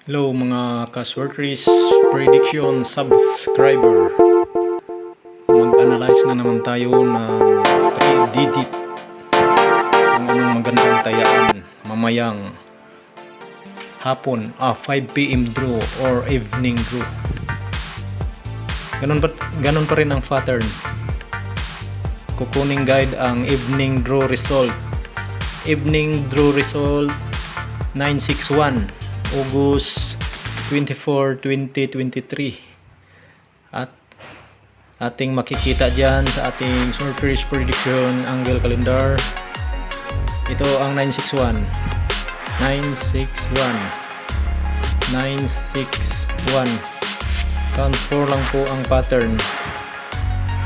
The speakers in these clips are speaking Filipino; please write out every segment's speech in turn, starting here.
Hello mga ka-Swordfish Prediction subscriber. Mag-analyze na naman tayo ng 3 digit kung anong magandang tayaan mamayang hapon, 5 PM draw or evening draw. Ganun pa rin ang pattern. Kukuning guide ang evening draw result. Evening draw result 961 August 24, 2023. At ating makikita dyan sa ating Swordfish Prediction Angle Calendar. Ito ang 961. 961. Count 4 lang po ang pattern.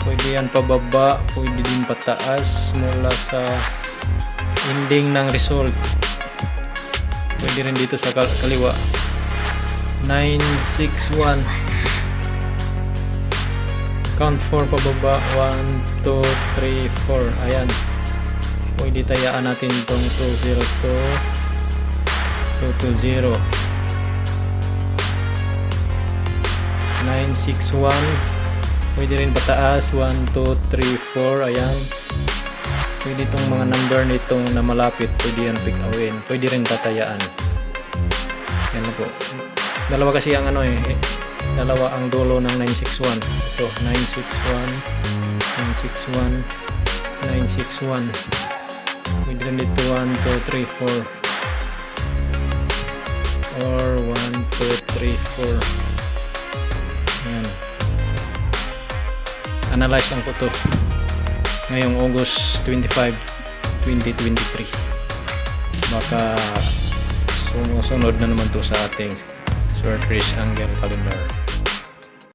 Pwede yan pababa, pwede din pataas mula sa ending ng result. Pwede rin dito sa kaliwa. 961. Count 4 pababa. 1, 2, 3, 4. Ayan. Pwede tayaan natin itong 202, 220. 961. Pwede rin pataas. 1, 2, 3, 4. Ayan. Pwede itong mga number nitong na malapit, pwede yan pick awin, pwede rin tatayaan. Yan po. Dalawa kasi ang dalawa ang dulo ng 961. Ito, 961. Pwede rin dito 1, 2, 3, 4. Or 1, 2, 3, 4. Yan. Analyze lang po to ngayong August 25, 2023. Baka sumusunod na naman to sa ating Swordfish Angle Calendar.